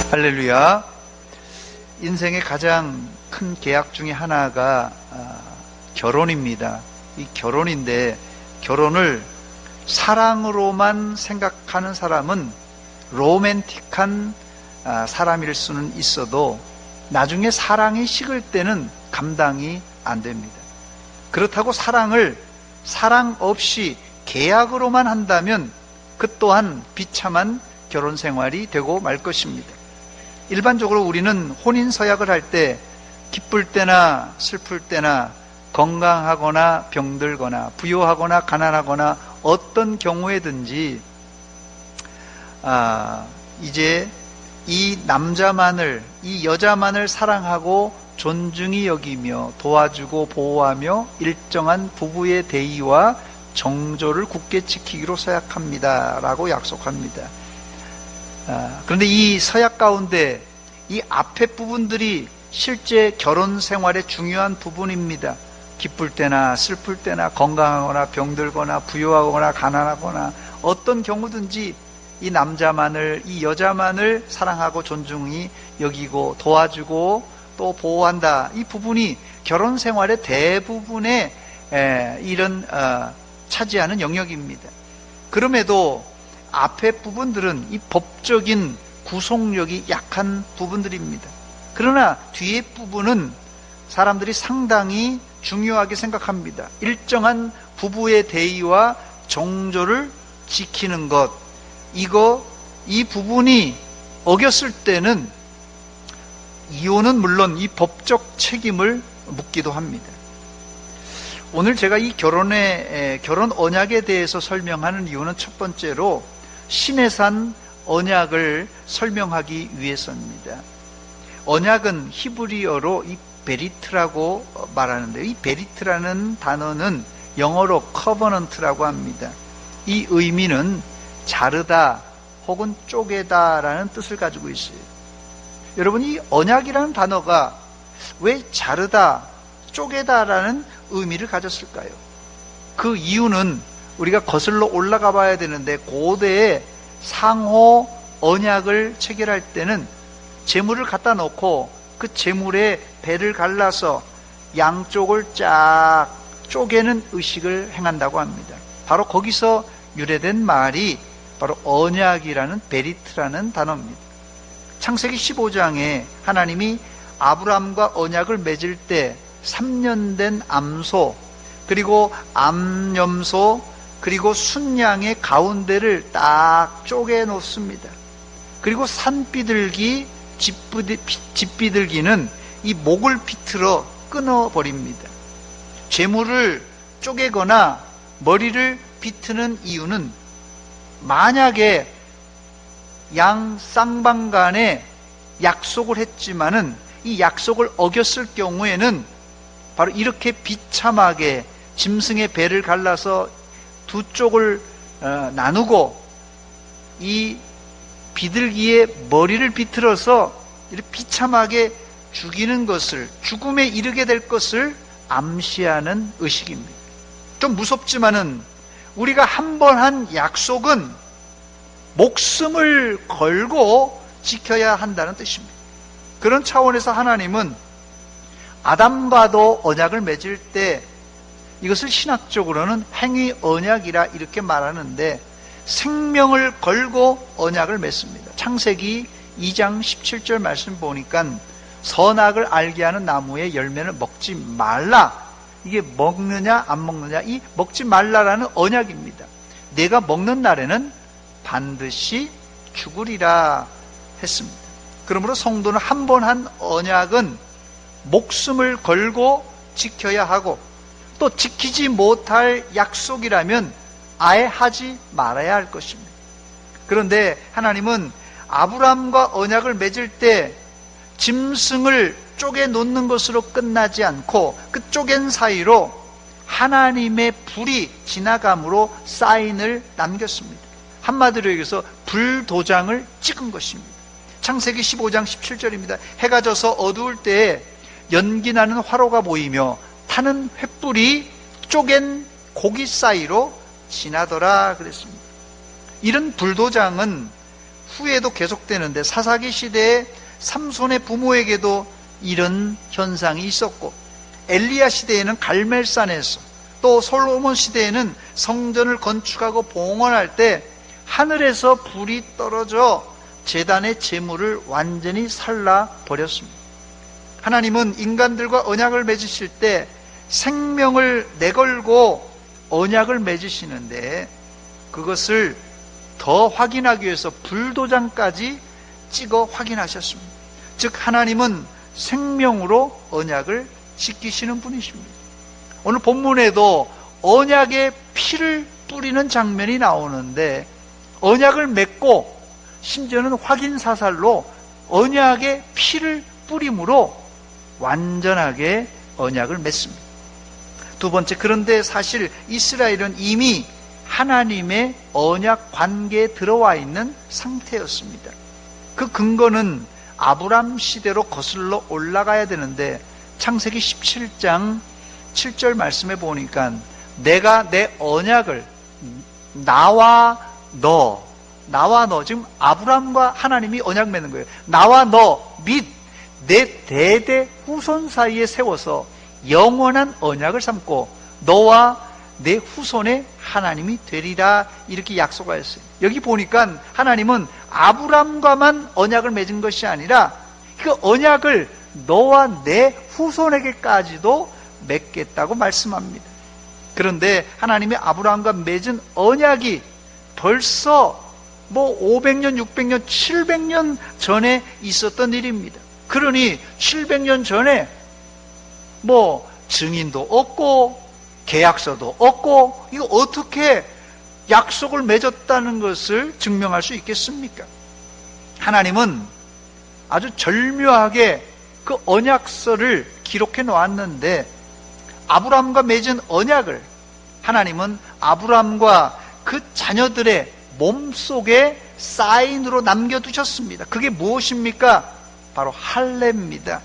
할렐루야. 인생의 가장 큰 계약 중에 하나가 결혼입니다. 이 결혼인데, 결혼을 사랑으로만 생각하는 사람은 로맨틱한 사람일 수는 있어도 나중에 사랑이 식을 때는 감당이 안 됩니다. 그렇다고 사랑을 사랑 없이 계약으로만 한다면 그 또한 비참한 결혼 생활이 되고 말 것입니다. 일반적으로 우리는 혼인 서약을 할 때 기쁠 때나 슬플 때나 건강하거나 병들거나 부유하거나 가난하거나 어떤 경우에든지 이제 이 남자만을, 이 여자만을 사랑하고 존중히 여기며 도와주고 보호하며 일정한 부부의 대의와 정조를 굳게 지키기로 서약합니다 라고 약속합니다. 그런데 이 서약 가운데 이 앞에 부분들이 실제 결혼 생활의 중요한 부분입니다. 기쁠 때나 슬플 때나 건강하거나 병들거나 부유하거나 가난하거나 어떤 경우든지 이 남자만을, 이 여자만을 사랑하고 존중히 여기고 도와주고 또 보호한다. 이 부분이 결혼 생활의 대부분의 이런 차지하는 영역입니다. 그럼에도 앞에 부분들은 이 법적인 구속력이 약한 부분들입니다. 그러나 뒤에 부분은 사람들이 상당히 중요하게 생각합니다. 일정한 부부의 대의와 정조를 지키는 것, 이 부분이 어겼을 때는 이혼은 물론 이 법적 책임을 묻기도 합니다. 오늘 제가 이 결혼 언약에 대해서 설명하는 이유는 첫 번째로 시내산 언약을 설명하기 위해서입니다. 언약은 히브리어로 이 베리트라고 말하는데요. 이 베리트라는 단어는 영어로 커버넌트라고 합니다. 이 의미는 자르다 혹은 쪼개다 라는 뜻을 가지고 있어요. 여러분, 이 언약이라는 단어가 왜 자르다, 쪼개다 라는 의미를 가졌을까요? 그 이유는 우리가 거슬러 올라가 봐야 되는데, 고대에 상호 언약을 체결할 때는 재물을 갖다 놓고 그 재물에 배를 갈라서 양쪽을 쫙 쪼개는 의식을 행한다고 합니다. 바로 거기서 유래된 말이 바로 언약이라는 베리트라는 단어입니다. 창세기 15장에 하나님이 아브람과 언약을 맺을 때 3년 된 암소, 그리고 암염소, 그리고 순양의 가운데를 딱 쪼개 놓습니다. 그리고 산비둘기, 집비둘기는 이 목을 비틀어 끊어버립니다. 재물을 쪼개거나 머리를 비트는 이유는 만약에 양 쌍방 간에 약속을 했지만은 이 약속을 어겼을 경우에는 바로 이렇게 비참하게 짐승의 배를 갈라서 두 쪽을 나누고 이 비둘기의 머리를 비틀어서 이렇게 비참하게 죽이는 것을, 죽음에 이르게 될 것을 암시하는 의식입니다. 좀 무섭지만은 우리가 한 번 한 약속은 목숨을 걸고 지켜야 한다는 뜻입니다. 그런 차원에서 하나님은 아담과도 언약을 맺을 때 이것을 신학적으로는 행위 언약이라 이렇게 말하는데, 생명을 걸고 언약을 맺습니다. 창세기 2장 17절 말씀 보니까 선악을 알게 하는 나무의 열매를 먹지 말라. 이게 먹느냐 안 먹느냐, 이 먹지 말라라는 언약입니다. 내가 먹는 날에는 반드시 죽으리라 했습니다. 그러므로 성도는 한 번 한 언약은 목숨을 걸고 지켜야 하고, 또 지키지 못할 약속이라면 아예 하지 말아야 할 것입니다. 그런데 하나님은 아브람과 언약을 맺을 때 짐승을 쪼개 놓는 것으로 끝나지 않고 그 쪼갠 사이로 하나님의 불이 지나감으로 사인을 남겼습니다. 한마디로 얘기해서 불도장을 찍은 것입니다. 창세기 15장 17절입니다. 해가 져서 어두울 때에 연기나는 화로가 보이며 타는 횃불이 쪼갠 고기 사이로 지나더라 그랬습니다. 이런 불도장은 후에도 계속되는데 사사기 시대에 삼손의 부모에게도 이런 현상이 있었고, 엘리야 시대에는 갈멜산에서, 또 솔로몬 시대에는 성전을 건축하고 봉헌할 때 하늘에서 불이 떨어져 제단의 제물을 완전히 살라버렸습니다. 하나님은 인간들과 언약을 맺으실 때 생명을 내걸고 언약을 맺으시는데, 그것을 더 확인하기 위해서 불도장까지 찍어 확인하셨습니다. 즉 하나님은 생명으로 언약을 지키시는 분이십니다. 오늘 본문에도 언약의 피를 뿌리는 장면이 나오는데, 언약을 맺고 심지어는 확인사살로 언약의 피를 뿌림으로 완전하게 언약을 맺습니다. 두 번째, 그런데 사실 이스라엘은 이미 하나님의 언약 관계에 들어와 있는 상태였습니다. 그 근거는 아브람 시대로 거슬러 올라가야 되는데, 창세기 17장 7절 말씀에 보니까 내가 내 언약을 나와 너, 지금 아브람과 하나님이 언약 맺는 거예요. 나와 너 및 내 대대 후손 사이에 세워서 영원한 언약을 삼고 너와 내 후손의 하나님이 되리라, 이렇게 약속하였어요. 여기 보니까 하나님은 아브람과만 언약을 맺은 것이 아니라 그 언약을 너와 내 후손에게까지도 맺겠다고 말씀합니다. 그런데 하나님이 아브람과 맺은 언약이 벌써 500년, 600년, 700년 전에 있었던 일입니다. 그러니 700년 전에 증인도 없고 계약서도 없고, 이거 어떻게 약속을 맺었다는 것을 증명할 수 있겠습니까? 하나님은 아주 절묘하게 그 언약서를 기록해 놓았는데, 아브람과 맺은 언약을 하나님은 아브람과 그 자녀들의 몸속에 사인으로 남겨두셨습니다. 그게 무엇입니까? 바로 할례입니다.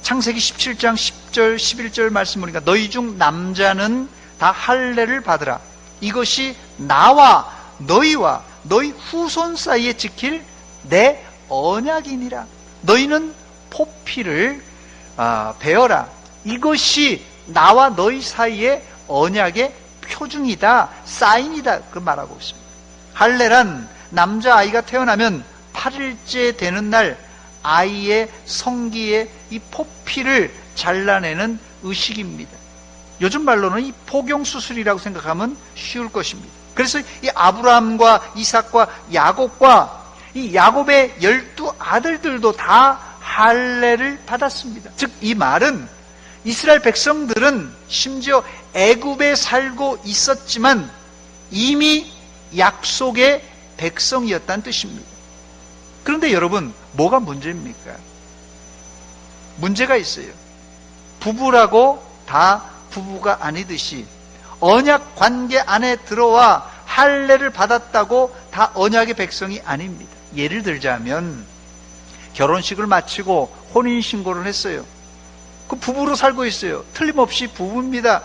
창세기 17장 10절 11절 말씀 보니까 너희 중 남자는 다 할례를 받으라. 이것이 나와 너희와 너희 후손 사이에 지킬 내 언약이니라. 너희는 포피를 베어라. 이것이 나와 너희 사이의 언약의 표중이다, 사인이다, 그 말하고 있습니다. 할례란 남자아이가 태어나면 8일째 되는 날 아이의 성기에 이 포피를 잘라내는 의식입니다. 요즘 말로는 이 포경수술이라고 생각하면 쉬울 것입니다. 그래서 이 아브라함과 이삭과 야곱과 이 야곱의 12아들들도 다 할례를 받았습니다. 즉 이 말은 이스라엘 백성들은 심지어 애굽에 살고 있었지만 이미 약속의 백성이었다는 뜻입니다. 그런데 여러분, 뭐가 문제입니까? 문제가 있어요. 부부라고 다 부부가 아니듯이 언약 관계 안에 들어와 할례를 받았다고 다 언약의 백성이 아닙니다. 예를 들자면 결혼식을 마치고 혼인신고를 했어요. 그 부부로 살고 있어요. 틀림없이 부부입니다.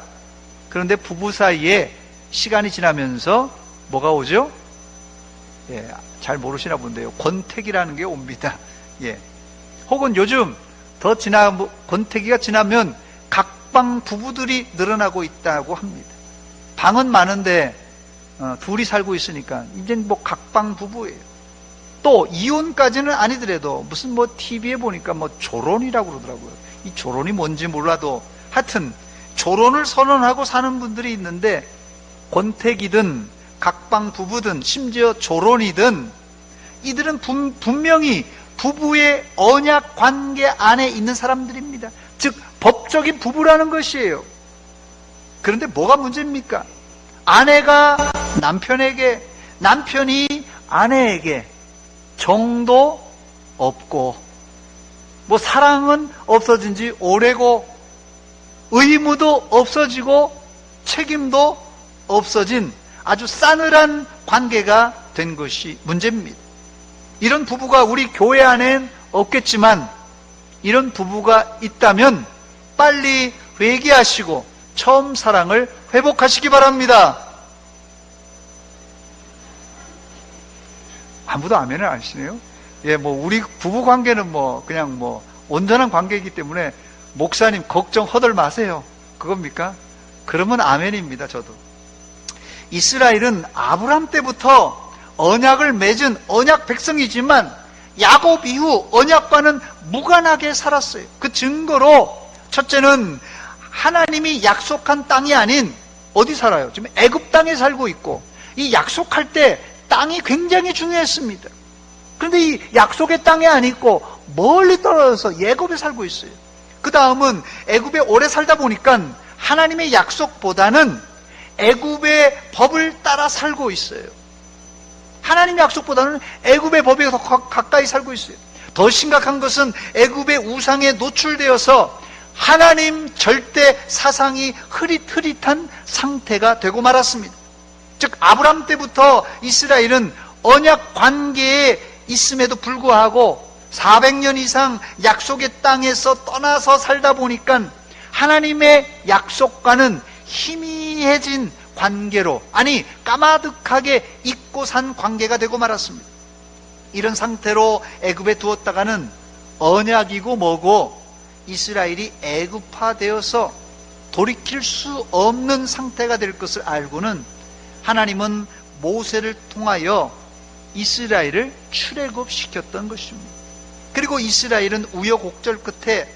그런데 부부 사이에 시간이 지나면서 뭐가 오죠? 잘 모르시나 본데요. 권태기라는 게 옵니다. 혹은 요즘 권태기가 지나면 각방 부부들이 늘어나고 있다고 합니다. 방은 많은데 둘이 살고 있으니까 이제 각방 부부예요. 또 이혼까지는 아니더라도 무슨 TV에 보니까 조론이라고 그러더라고요. 이 조론이 뭔지 몰라도 하여튼 조론을 선언하고 사는 분들이 있는데, 권태기든 각방 부부든 심지어 조론이든 이들은 분명히 부부의 언약 관계 안에 있는 사람들입니다. 즉 법적인 부부라는 것이에요. 그런데 뭐가 문제입니까? 아내가 남편에게, 남편이 아내에게 정도 없고, 사랑은 없어진 지 오래고, 의무도 없어지고, 책임도 없어진 아주 싸늘한 관계가 된 것이 문제입니다. 이런 부부가 우리 교회 안엔 없겠지만, 이런 부부가 있다면 빨리 회개하시고 처음 사랑을 회복하시기 바랍니다. 아무도 아멘을 안 하시네요. 예, 우리 부부 관계는 그냥 온전한 관계이기 때문에 목사님 걱정 허들 마세요. 그겁니까? 그러면 아멘입니다. 저도. 이스라엘은 아브람 때부터 언약을 맺은 언약 백성이지만 야곱 이후 언약과는 무관하게 살았어요. 그 증거로 첫째는 하나님이 약속한 땅이 아닌 어디 살아요? 지금 애굽 땅에 살고 있고, 이 약속할 때 땅이 굉장히 중요했습니다. 그런데 이 약속의 땅에 안 있고 멀리 떨어져서 애굽에 살고 있어요. 그 다음은 애굽에 오래 살다 보니까 하나님의 약속보다는 애굽의 법을 따라 살고 있어요. 하나님의 약속보다는 애굽의 법에 더 가까이 살고 있어요. 더 심각한 것은 애굽의 우상에 노출되어서 하나님 절대 사상이 흐릿흐릿한 상태가 되고 말았습니다. 즉 아브람 때부터 이스라엘은 언약 관계에 있음에도 불구하고 400년 이상 약속의 땅에서 떠나서 살다 보니까 하나님의 약속과는 희미해진 관계로, 아니 까마득하게 잊고 산 관계가 되고 말았습니다. 이런 상태로 애굽에 두었다가는 언약이고 뭐고 이스라엘이 애굽화되어서 돌이킬 수 없는 상태가 될 것을 알고는 하나님은 모세를 통하여 이스라엘을 출애굽시켰던 것입니다. 그리고 이스라엘은 우여곡절 끝에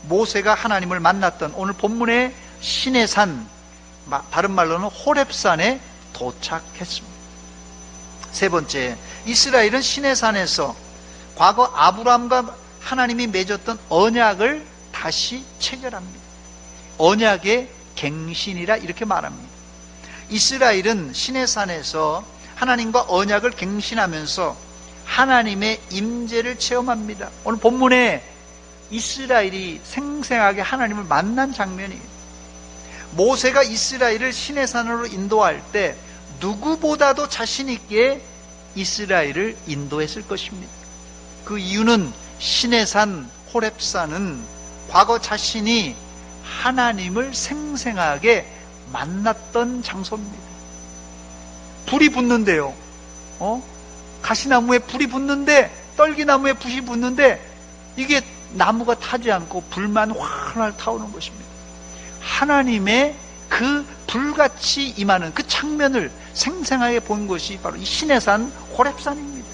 모세가 하나님을 만났던 오늘 본문의 시내산, 다른 말로는 호렙산에 도착했습니다. 세 번째, 이스라엘은 시내산에서 과거 아브람과 하나님이 맺었던 언약을 다시 체결합니다. 언약의 갱신이라 이렇게 말합니다. 이스라엘은 시내산에서 하나님과 언약을 갱신하면서 하나님의 임재를 체험합니다. 오늘 본문에 이스라엘이 생생하게 하나님을 만난 장면이에요. 모세가 이스라엘을 시내산으로 인도할 때 누구보다도 자신 있게 이스라엘을 인도했을 것입니다. 그 이유는 시내산 호렙산은 과거 자신이 하나님을 생생하게 만났던 장소입니다. 불이 붙는데요. 가시나무에 불이 붙는데, 떨기나무에 불이 붙는데 이게 나무가 타지 않고 불만 활활 타오르는 것입니다. 하나님의 그 불같이 임하는 그 장면을 생생하게 본 것이 바로 이 시내산 호렙산입니다.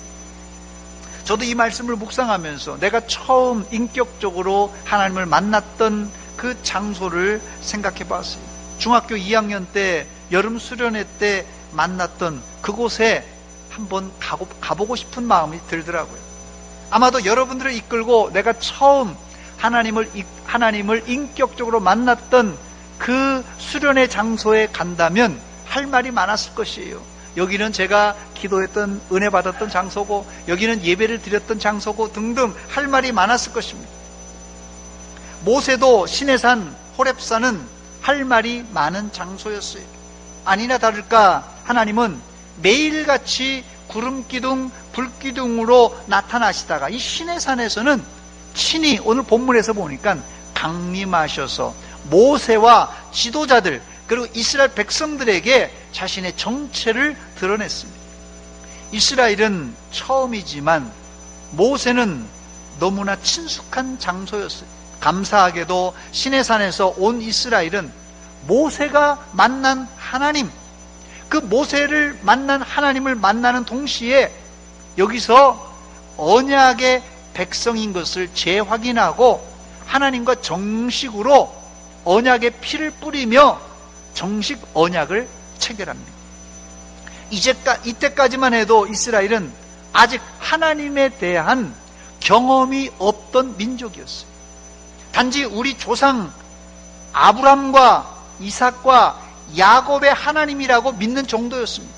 저도 이 말씀을 묵상하면서 내가 처음 인격적으로 하나님을 만났던 그 장소를 생각해 봤어요. 중학교 2학년 때 여름 수련회 때 만났던 그곳에 한번 가보고 싶은 마음이 들더라고요. 아마도 여러분들을 이끌고 내가 처음 하나님을 인격적으로 만났던 그 수련회 장소에 간다면 할 말이 많았을 것이에요. 여기는 제가 기도했던, 은혜 받았던 장소고, 여기는 예배를 드렸던 장소고 등등 할 말이 많았을 것입니다. 모세도 시내산 호렙산은 할 말이 많은 장소였어요. 아니나 다를까 하나님은 매일같이 구름기둥, 불기둥으로 나타나시다가 이 시내산에서는 친히 오늘 본문에서 보니까 강림하셔서 모세와 지도자들 그리고 이스라엘 백성들에게 자신의 정체를 드러냈습니다. 이스라엘은 처음이지만 모세는 너무나 친숙한 장소였어요. 감사하게도 시내산에서 온 이스라엘은 모세가 만난 하나님, 그 모세를 만난 하나님을 만나는 동시에 여기서 언약의 백성인 것을 재확인하고 하나님과 정식으로 언약의 피를 뿌리며 정식 언약을 체결합니다. 이때까지만 해도 이스라엘은 아직 하나님에 대한 경험이 없던 민족이었어요. 단지 우리 조상 아브람과 이삭과 야곱의 하나님이라고 믿는 정도였습니다.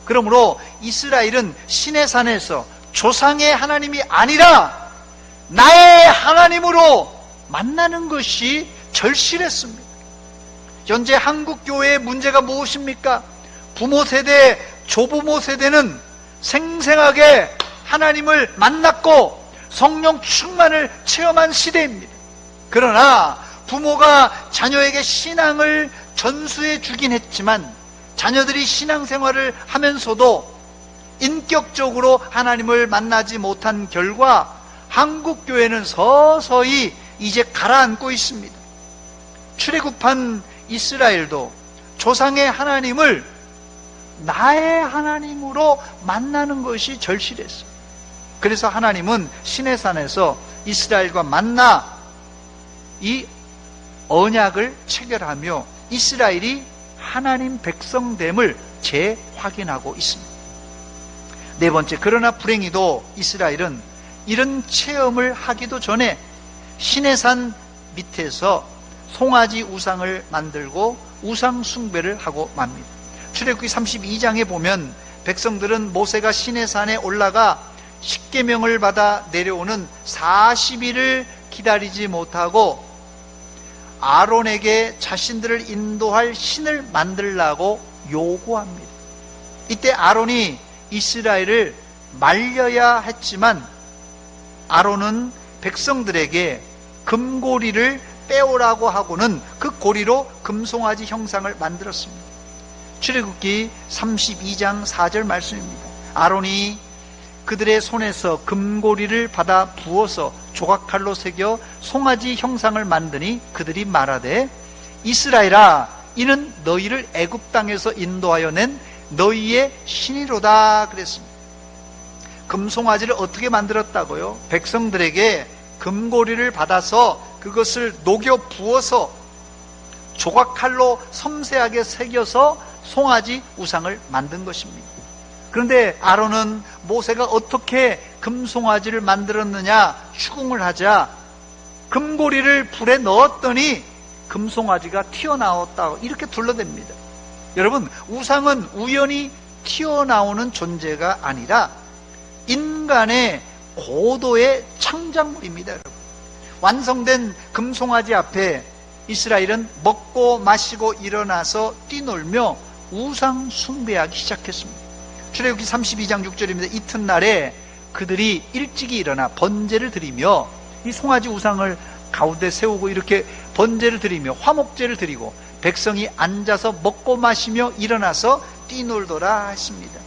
그러므로 이스라엘은 시내산에서 조상의 하나님이 아니라 나의 하나님으로 만나는 것이 절실했습니다. 현재 한국교회의 문제가 무엇입니까? 부모 세대, 조부모 세대는 생생하게 하나님을 만났고 성령 충만을 체험한 시대입니다. 그러나 부모가 자녀에게 신앙을 전수해 주긴 했지만 자녀들이 신앙생활을 하면서도 인격적으로 하나님을 만나지 못한 결과 한국교회는 서서히 이제 가라앉고 있습니다. 출애굽한 이스라엘도 조상의 하나님을 나의 하나님으로 만나는 것이 절실했어요. 그래서 하나님은 시내산에서 이스라엘과 만나 이 언약을 체결하며 이스라엘이 하나님 백성됨을 재확인하고 있습니다. 네 번째, 그러나 불행히도 이스라엘은 이런 체험을 하기도 전에 시내산 밑에서 송아지 우상을 만들고 우상 숭배를 하고 맙니다. 출애굽기 32장에 보면 백성들은 모세가 시내산에 올라가 십계명을 받아 내려오는 40일을 기다리지 못하고 아론에게 자신들을 인도할 신을 만들라고 요구합니다. 이때 아론이 이스라엘을 말려야 했지만 아론은 백성들에게 금고리를 빼오라고 하고는 그 고리로 금송아지 형상을 만들었습니다. 출애굽기 32장 4절 말씀입니다. 아론이 그들의 손에서 금고리를 받아 부어서 조각칼로 새겨 송아지 형상을 만드니 그들이 말하되 이스라엘아, 이는 너희를 애굽 땅에서 인도하여 낸 너희의 신이로다 그랬습니다. 금송아지를 어떻게 만들었다고요? 백성들에게 금고리를 받아서 그것을 녹여 부어서 조각칼로 섬세하게 새겨서 송아지 우상을 만든 것입니다. 그런데 아론은 모세가 어떻게 금송아지를 만들었느냐 추궁을 하자 금고리를 불에 넣었더니 금송아지가 튀어나왔다고 이렇게 둘러댑니다. 여러분, 우상은 우연히 튀어나오는 존재가 아니라 인간의 고도의 창작물입니다. 여러분, 완성된 금송아지 앞에 이스라엘은 먹고 마시고 일어나서 뛰놀며 우상 숭배하기 시작했습니다. 출애굽기 32장 6절입니다. 이튿날에 그들이 일찍이 일어나 번제를 드리며 이 송아지 우상을 가운데 세우고 이렇게 번제를 드리며 화목제를 드리고 백성이 앉아서 먹고 마시며 일어나서 뛰놀더라 했습니다.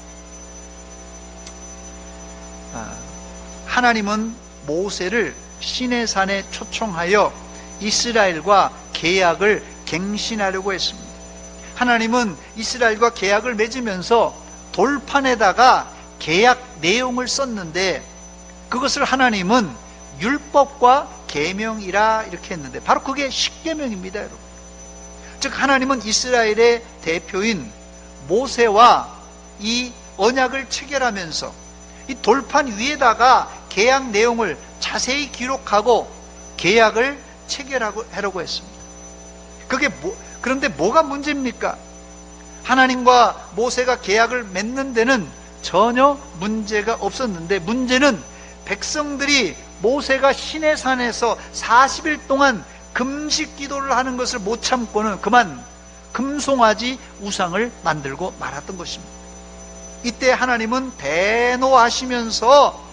하나님은 모세를 시내산에 초청하여 이스라엘과 계약을 갱신하려고 했습니다. 하나님은 이스라엘과 계약을 맺으면서 돌판에다가 계약 내용을 썼는데 그것을 하나님은 율법과 계명이라 이렇게 했는데 바로 그게 십계명입니다, 여러분. 즉 하나님은 이스라엘의 대표인 모세와 이 언약을 체결하면서 이 돌판 위에다가 계약 내용을 자세히 기록하고 계약을 체결하려고 했습니다. 그런데 뭐가 문제입니까? 하나님과 모세가 계약을 맺는 데는 전혀 문제가 없었는데 문제는 백성들이 모세가 시내산에서 40일 동안 금식 기도를 하는 것을 못 참고는 그만 금송아지 우상을 만들고 말았던 것입니다. 이때 하나님은 대노하시면서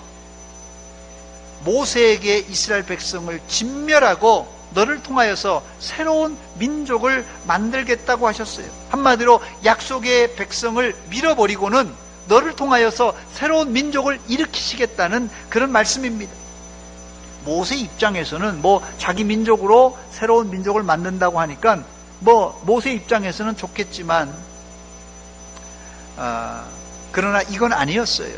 모세에게 이스라엘 백성을 진멸하고 너를 통하여서 새로운 민족을 만들겠다고 하셨어요. 한마디로 약속의 백성을 밀어버리고는 너를 통하여서 새로운 민족을 일으키시겠다는 그런 말씀입니다. 모세 입장에서는 자기 민족으로 새로운 민족을 만든다고 하니까 모세 입장에서는 좋겠지만 그러나 이건 아니었어요.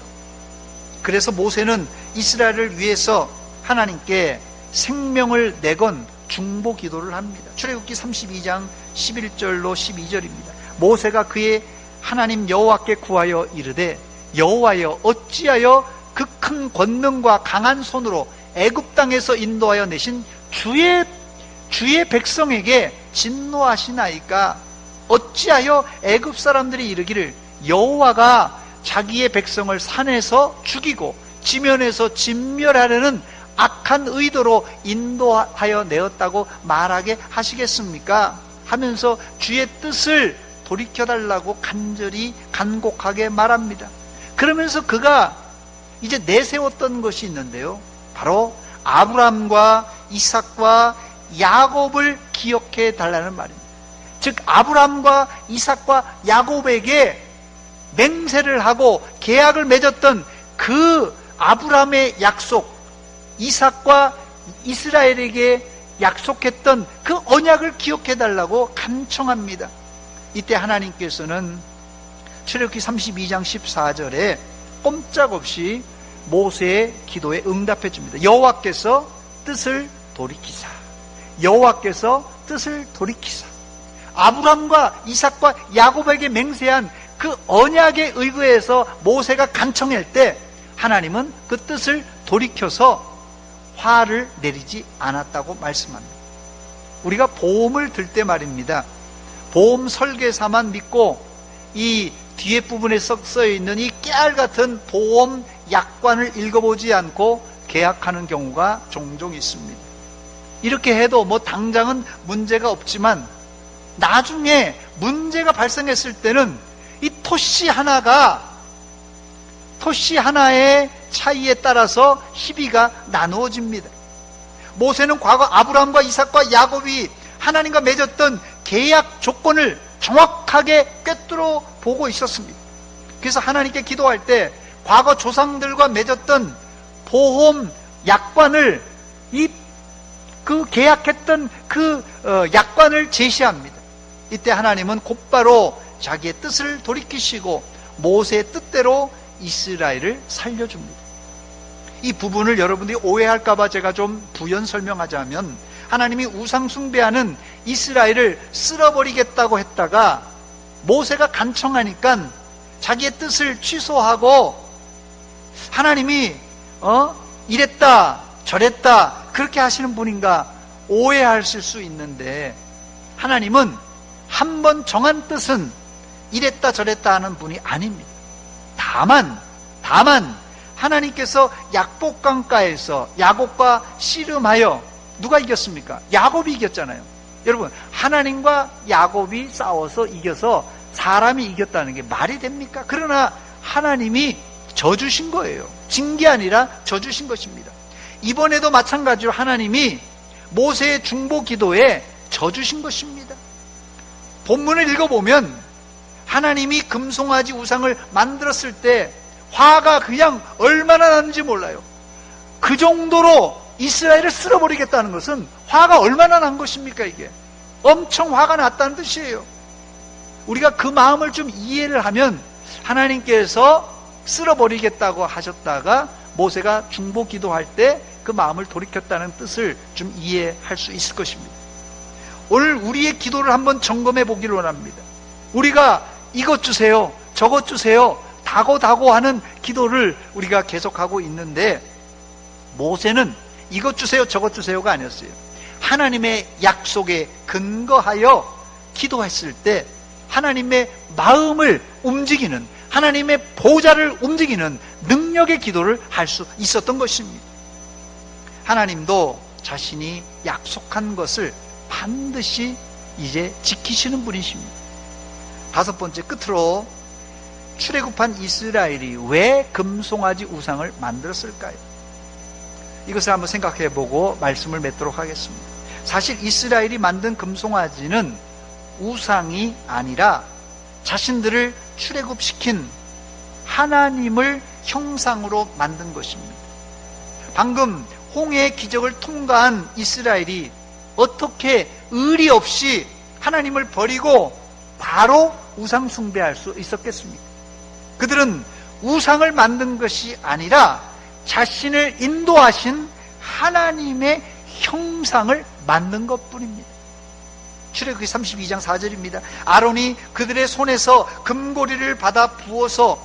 그래서 모세는 이스라엘을 위해서 하나님께 생명을 내건 중보 기도를 합니다. 출애굽기 32장 11절로 12절입니다. 모세가 그의 하나님 여호와께 구하여 이르되 여호와여, 어찌하여 그 큰 권능과 강한 손으로 애굽 땅에서 인도하여 내신 주의 백성에게 진노하시나이까? 어찌하여 애굽 사람들이 이르기를 여호와가 자기의 백성을 산에서 죽이고 지면에서 진멸하려는 악한 의도로 인도하여 내었다고 말하게 하시겠습니까? 하면서 주의 뜻을 돌이켜달라고 간절히 간곡하게 말합니다. 그러면서 그가 이제 내세웠던 것이 있는데요, 바로 아브람과 이삭과 야곱을 기억해 달라는 말입니다. 즉 아브람과 이삭과 야곱에게 맹세를 하고 계약을 맺었던 그 아브라함의 약속, 이삭과 이스라엘에게 약속했던 그 언약을 기억해달라고 간청합니다. 이때 하나님께서는 출애굽기 32장 14절에 꼼짝없이 모세의 기도에 응답해 줍니다. 여호와께서 뜻을 돌이키사, 여호와께서 뜻을 돌이키사. 아브라함과 이삭과 야곱에게 맹세한 그 언약에 의거해서 모세가 간청할 때 하나님은 그 뜻을 돌이켜서 화를 내리지 않았다고 말씀합니다. 우리가 보험을 들 때 말입니다, 보험 설계사만 믿고 이 뒤에 부분에 써 있는 이 깨알 같은 보험 약관을 읽어보지 않고 계약하는 경우가 종종 있습니다. 이렇게 해도 뭐 당장은 문제가 없지만 나중에 문제가 발생했을 때는 이 토씨 하나의 차이에 따라서 희비가 나누어집니다. 모세는 과거 아브라함과 이삭과 야곱이 하나님과 맺었던 계약 조건을 정확하게 꿰뚫어 보고 있었습니다. 그래서 하나님께 기도할 때 과거 조상들과 맺었던 보험 약관을 그 계약했던 그 약관을 제시합니다. 이때 하나님은 곧바로 자기의 뜻을 돌이키시고 모세의 뜻대로 이스라엘을 살려줍니다. 이 부분을 여러분들이 오해할까봐 제가 좀 부연 설명하자면, 하나님이 우상 숭배하는 이스라엘을 쓸어버리겠다고 했다가 모세가 간청하니까 자기의 뜻을 취소하고 하나님이 이랬다 저랬다 그렇게 하시는 분인가 오해하실 수 있는데, 하나님은 한 번 정한 뜻은 이랬다 저랬다 하는 분이 아닙니다. 다만 하나님께서 약복강가에서 야곱과 씨름하여 누가 이겼습니까? 야곱이 이겼잖아요. 여러분, 하나님과 야곱이 싸워서 이겨서 사람이 이겼다는 게 말이 됩니까? 그러나 하나님이 져주신 거예요. 진 게 아니라 져주신 것입니다. 이번에도 마찬가지로 하나님이 모세의 중보 기도에 져주신 것입니다. 본문을 읽어보면 하나님이 금송아지 우상을 만들었을 때 화가 그냥 얼마나 나는지 몰라요. 그 정도로 이스라엘을 쓸어버리겠다는 것은 화가 얼마나 난 것입니까? 이게 엄청 화가 났다는 뜻이에요. 우리가 그 마음을 좀 이해를 하면 하나님께서 쓸어버리겠다고 하셨다가 모세가 중보 기도할 때 그 마음을 돌이켰다는 뜻을 좀 이해할 수 있을 것입니다. 오늘 우리의 기도를 한번 점검해 보기를 원합니다. 우리가 이것 주세요, 저것 주세요, 다고 하는 기도를 우리가 계속하고 있는데, 모세는 이것 주세요 저것 주세요가 아니었어요. 하나님의 약속에 근거하여 기도했을 때 하나님의 마음을 움직이는, 하나님의 보좌를 움직이는 능력의 기도를 할 수 있었던 것입니다. 하나님도 자신이 약속한 것을 반드시 이제 지키시는 분이십니다. 다섯 번째, 끝으로 출애굽한 이스라엘이 왜 금송아지 우상을 만들었을까요? 이것을 한번 생각해 보고 말씀을 맺도록 하겠습니다. 사실 이스라엘이 만든 금송아지는 우상이 아니라 자신들을 출애굽시킨 하나님을 형상으로 만든 것입니다. 방금 홍해의 기적을 통과한 이스라엘이 어떻게 의리 없이 하나님을 버리고 바로 우상 숭배할 수 있었겠습니까? 그들은 우상을 만든 것이 아니라 자신을 인도하신 하나님의 형상을 만든 것뿐입니다. 출애굽기 32장 4절입니다. 아론이 그들의 손에서 금고리를 받아 부어서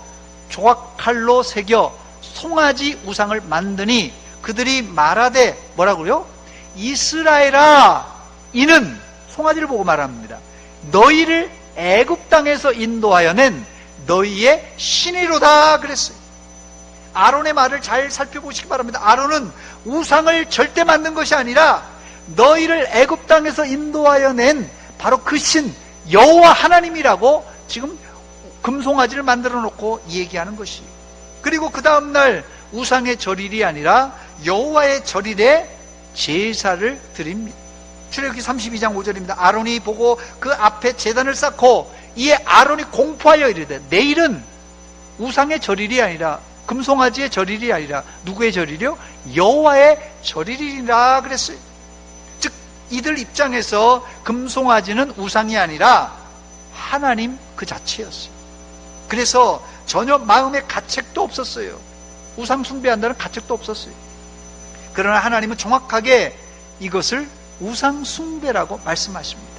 조각칼로 새겨 송아지 우상을 만드니 그들이 말하되, 뭐라고요? 이스라엘아, 이는, 송아지를 보고 말합니다, 너희를 애굽 땅에서 인도하여 낸 너희의 신이로다 그랬어요. 아론의 말을 잘 살펴보시기 바랍니다. 아론은 우상을 절대 만든 것이 아니라 너희를 애굽 땅에서 인도하여 낸 바로 그 신 여호와 하나님이라고 지금 금송아지를 만들어 놓고 얘기하는 것이에요. 그리고 그 다음날 우상의 절일이 아니라 여호와의 절일에 제사를 드립니다. 출애굽기 32장 5절입니다. 아론이 보고 그 앞에 제단을 쌓고 이에 아론이 공포하여 이르되, 내일은 우상의 절일이 아니라, 금송아지의 절일이 아니라 누구의 절일이요? 여호와의 절일이라 그랬어요. 즉 이들 입장에서 금송아지는 우상이 아니라 하나님 그 자체였어요. 그래서 전혀 마음에 가책도 없었어요. 우상 숭배한다는 가책도 없었어요. 그러나 하나님은 정확하게 이것을 우상 숭배라고 말씀하십니다.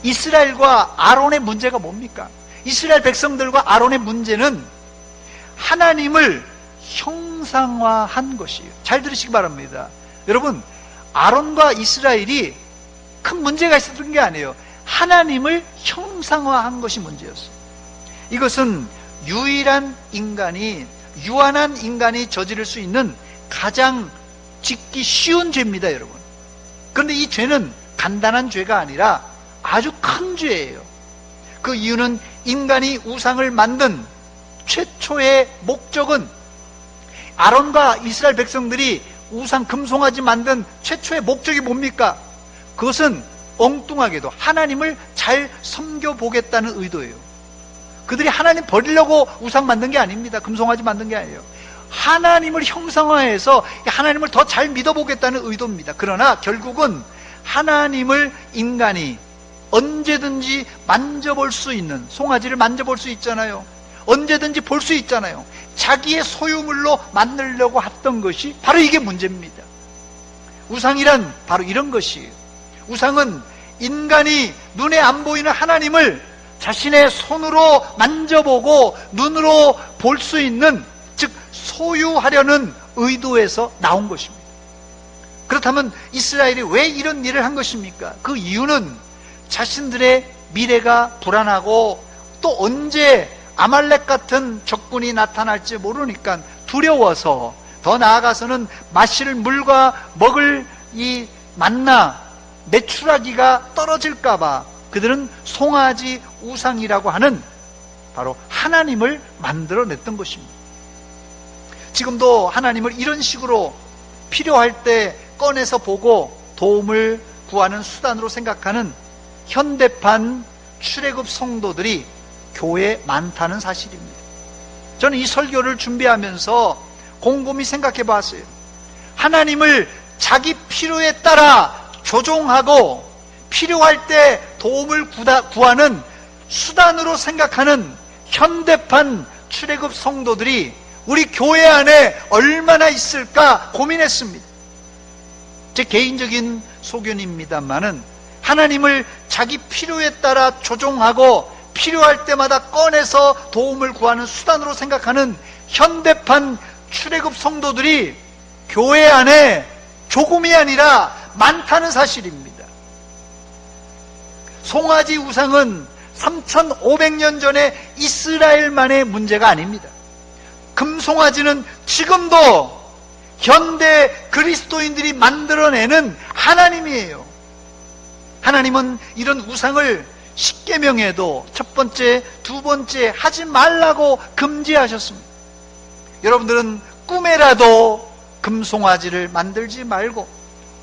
이스라엘과 아론의 문제가 뭡니까? 이스라엘 백성들과 아론의 문제는 하나님을 형상화한 것이에요. 잘 들으시기 바랍니다. 여러분, 아론과 이스라엘이 큰 문제가 있었던 게 아니에요. 하나님을 형상화한 것이 문제였어요. 이것은 유일한 인간이, 유한한 인간이 저지를 수 있는 가장 짓기 쉬운 죄입니다, 여러분. 그런데 이 죄는 간단한 죄가 아니라 아주 큰 죄예요. 그 이유는 인간이 우상을 만든 최초의 목적은, 아론과 이스라엘 백성들이 우상 금송아지 만든 최초의 목적이 뭡니까? 그것은 엉뚱하게도 하나님을 잘 섬겨보겠다는 의도예요. 그들이 하나님 버리려고 우상 만든 게 아닙니다. 금송아지 만든 게 아니에요. 하나님을 형상화해서 하나님을 더 잘 믿어보겠다는 의도입니다. 그러나 결국은 하나님을 인간이 언제든지 만져볼 수 있는, 송아지를 만져볼 수 있잖아요. 언제든지 볼 수 있잖아요. 자기의 소유물로 만들려고 했던 것이 바로 이게 문제입니다. 우상이란 바로 이런 것이에요. 우상은 인간이 눈에 안 보이는 하나님을 자신의 손으로 만져보고 눈으로 볼 수 있는, 즉 소유하려는 의도에서 나온 것입니다. 그렇다면 이스라엘이 왜 이런 일을 한 것입니까? 그 이유는 자신들의 미래가 불안하고 또 언제 아말렉 같은 적군이 나타날지 모르니까 두려워서, 더 나아가서는 마실 물과 먹을 이 만나, 메추라기가 떨어질까봐 그들은 송아지 우상이라고 하는 바로 하나님을 만들어냈던 것입니다. 지금도 하나님을 이런 식으로 필요할 때 꺼내서 보고 도움을 구하는 수단으로 생각하는 현대판 출애굽 성도들이 교회에 많다는 사실입니다. 저는 이 설교를 준비하면서 곰곰이 생각해 봤어요. 하나님을 자기 필요에 따라 조종하고 필요할 때 도움을 구하는 수단으로 생각하는 현대판 출애굽 성도들이 우리 교회 안에 얼마나 있을까 고민했습니다. 제 개인적인 소견입니다만은 하나님을 자기 필요에 따라 조종하고 필요할 때마다 꺼내서 도움을 구하는 수단으로 생각하는 현대판 출애굽 성도들이 교회 안에 조금이 아니라 많다는 사실입니다. 송아지 우상은 3500년 전에 이스라엘만의 문제가 아닙니다. 금송아지는 지금도 현대 그리스도인들이 만들어내는 하나님이에요. 하나님은 이런 우상을 십계명에도 첫 번째, 두 번째 하지 말라고 금지하셨습니다. 여러분들은 꿈에라도 금송아지를 만들지 말고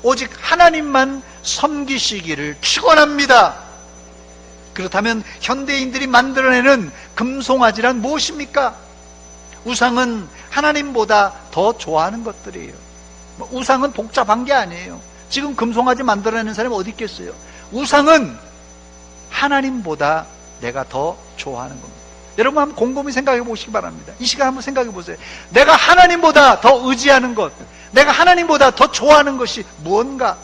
오직 하나님만 섬기시기를 축원합니다. 그렇다면 현대인들이 만들어내는 금송아지란 무엇입니까? 우상은 하나님보다 더 좋아하는 것들이에요. 우상은 복잡한 게 아니에요. 지금 금송아지 만들어내는 사람이 어디 있겠어요? 우상은 하나님보다 내가 더 좋아하는 겁니다. 여러분 한번 곰곰이 생각해 보시기 바랍니다. 이 시간 한번 생각해 보세요. 내가 하나님보다 더 의지하는 것, 내가 하나님보다 더 좋아하는 것이 무언가?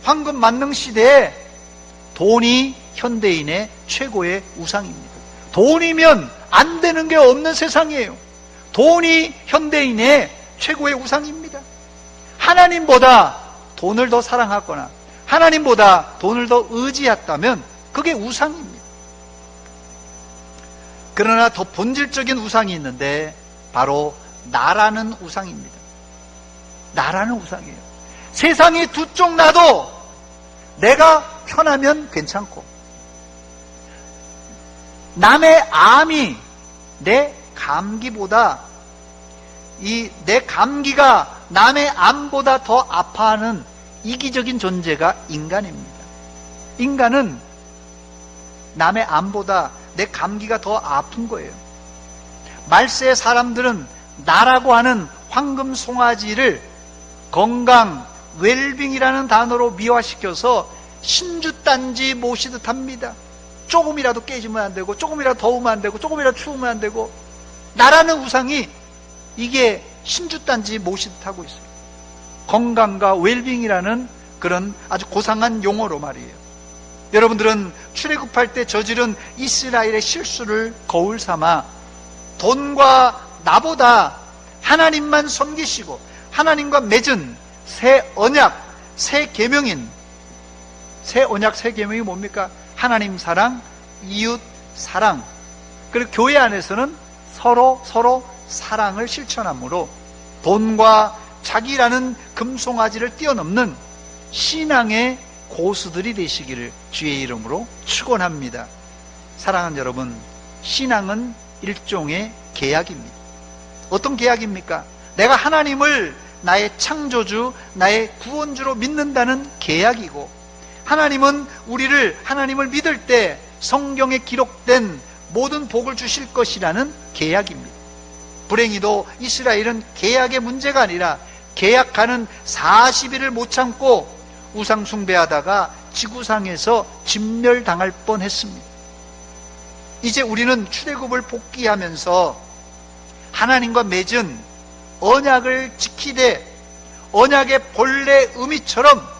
황금 만능 시대에 돈이 현대인의 최고의 우상입니다. 돈이면 안 되는 게 없는 세상이에요. 돈이 현대인의 최고의 우상입니다. 하나님보다 돈을 더 사랑하거나 하나님보다 돈을 더 의지했다면 그게 우상입니다. 그러나 더 본질적인 우상이 있는데 바로 나라는 우상입니다. 나라는 우상이에요. 세상이 두 쪽 나도 내가 편하면 괜찮고 남의 암이 내 감기보다 내 감기가 남의 암보다 더 아파하는 이기적인 존재가 인간입니다. 인간은 남의 암보다 내 감기가 더 아픈 거예요. 말세의 사람들은 나라고 하는 황금 송아지를 건강, 웰빙이라는 단어로 미화시켜서 신주단지 모시듯 합니다. 조금이라도 깨지면 안 되고, 조금이라도 더우면 안 되고, 조금이라도 추우면 안 되고, 나라는 우상이 이게 신주단지 모시듯 하고 있어요. 건강과 웰빙이라는 그런 아주 고상한 용어로 말이에요. 여러분들은 출애굽할 때 저지른 이스라엘의 실수를 거울 삼아 돈과 나보다 하나님만 섬기시고 하나님과 맺은 새 언약, 새 계명인, 새 언약, 새 계명이 뭡니까? 하나님 사랑, 이웃 사랑, 그리고 교회 안에서는 서로 사랑을 실천함으로 돈과 자기라는 금송아지를 뛰어넘는 신앙의 고수들이 되시기를 주의 이름으로 축원합니다. 사랑하는 여러분, 신앙은 일종의 계약입니다. 어떤 계약입니까? 내가 하나님을 나의 창조주, 나의 구원주로 믿는다는 계약이고, 하나님은 우리를 하나님을 믿을 때 성경에 기록된 모든 복을 주실 것이라는 계약입니다. 불행히도 이스라엘은 계약의 문제가 아니라 계약하는 40일을 못 참고 우상 숭배하다가 지구상에서 진멸당할 뻔했습니다. 이제 우리는 출애굽을 복귀하면서 하나님과 맺은 언약을 지키되 언약의 본래 의미처럼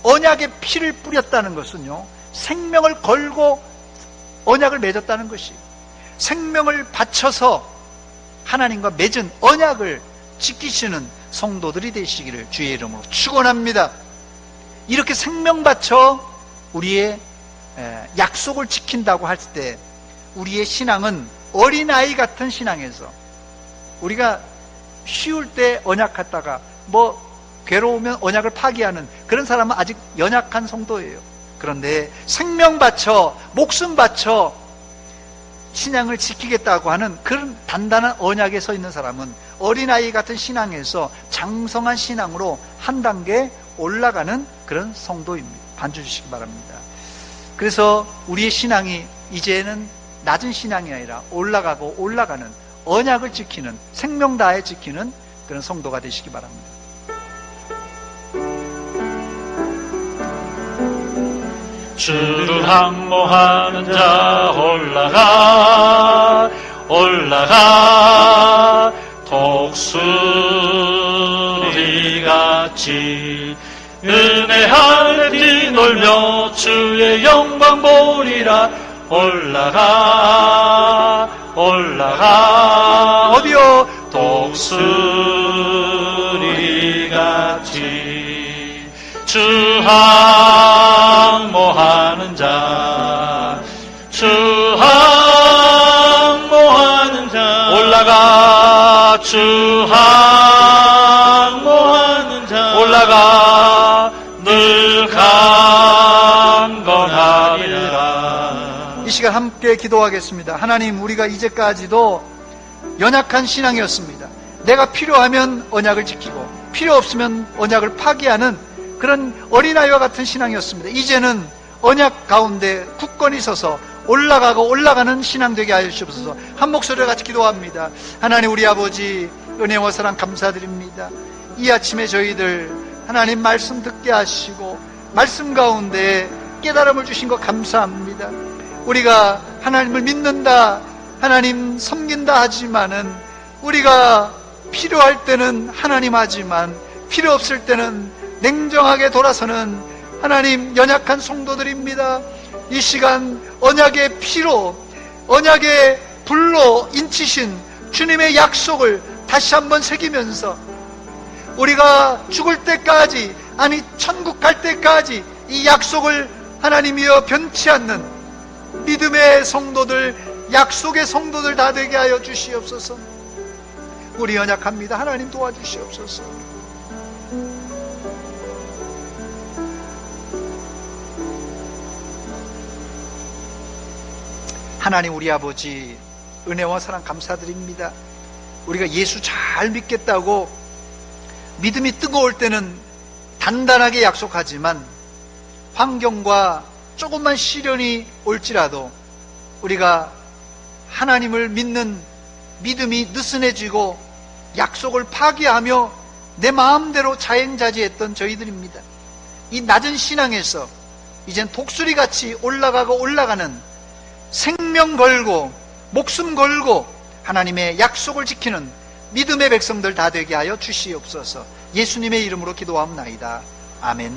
언약의 피를 뿌렸다는 것은요, 생명을 걸고 언약을 맺었다는 것이, 생명을 바쳐서 하나님과 맺은 언약을 지키시는 성도들이 되시기를 주의 이름으로 축원합니다. 이렇게 생명 바쳐 우리의 약속을 지킨다고 할 때 우리의 신앙은 어린아이 같은 신앙에서, 우리가 쉬울 때 언약했다가 괴로우면 언약을 파기하는 그런 사람은 아직 연약한 성도예요. 그런데 생명 바쳐, 목숨 바쳐 신앙을 지키겠다고 하는 그런 단단한 언약에 서 있는 사람은 어린아이 같은 신앙에서 장성한 신앙으로 한 단계 올라가는 그런 성도입니다. 반주 주시기 바랍니다. 그래서 우리의 신앙이 이제는 낮은 신앙이 아니라 올라가고 올라가는, 언약을 지키는, 생명 다해 지키는 그런 성도가 되시기 바랍니다. 주를 항모하는 자 올라가 올라가 독수리같이 은혜 하늘 뛰놀며 주의 영광 보리라. 올라가 올라가 어디요? 독수리같이 주 항모하는 자, 주 항모하는 자 올라가, 주 항모하는 자 올라가 늘 강건하리라. 이 시간 함께 기도하겠습니다. 하나님, 우리가 이제까지도 연약한 신앙이었습니다. 내가 필요하면 언약을 지키고 필요 없으면 언약을 파기하는 그런 어린아이와 같은 신앙이었습니다. 이제는 언약 가운데 굳건히 서서 올라가고 올라가는 신앙 되게 하여 주옵소서. 한 목소리로 같이 기도합니다. 하나님, 우리 아버지 은혜와 사랑 감사드립니다. 이 아침에 저희들 하나님 말씀 듣게 하시고 말씀 가운데 깨달음을 주신 것 감사합니다. 우리가 하나님을 믿는다, 하나님 섬긴다 하지만은, 우리가 필요할 때는 하나님 하지만 필요 없을 때는 냉정하게 돌아서는 하나님 연약한 성도들입니다. 이 시간 언약의 피로, 언약의 불로 인치신 주님의 약속을 다시 한번 새기면서 우리가 죽을 때까지, 아니 천국 갈 때까지 이 약속을 하나님이여 변치 않는 믿음의 성도들, 약속의 성도들 다 되게 하여 주시옵소서. 우리 연약합니다. 하나님 도와주시옵소서. 하나님, 우리 아버지 은혜와 사랑 감사드립니다. 우리가 예수 잘 믿겠다고 믿음이 뜨거울 때는 단단하게 약속하지만 환경과 조금만 시련이 올지라도 우리가 하나님을 믿는 믿음이 느슨해지고 약속을 파기하며 내 마음대로 자행자지했던 저희들입니다. 이 낮은 신앙에서 이젠 독수리같이 올라가고 올라가는 생명 걸고 목숨 걸고 하나님의 약속을 지키는 믿음의 백성들 다 되게 하여 주시옵소서. 예수님의 이름으로 기도하옵나이다. 아멘.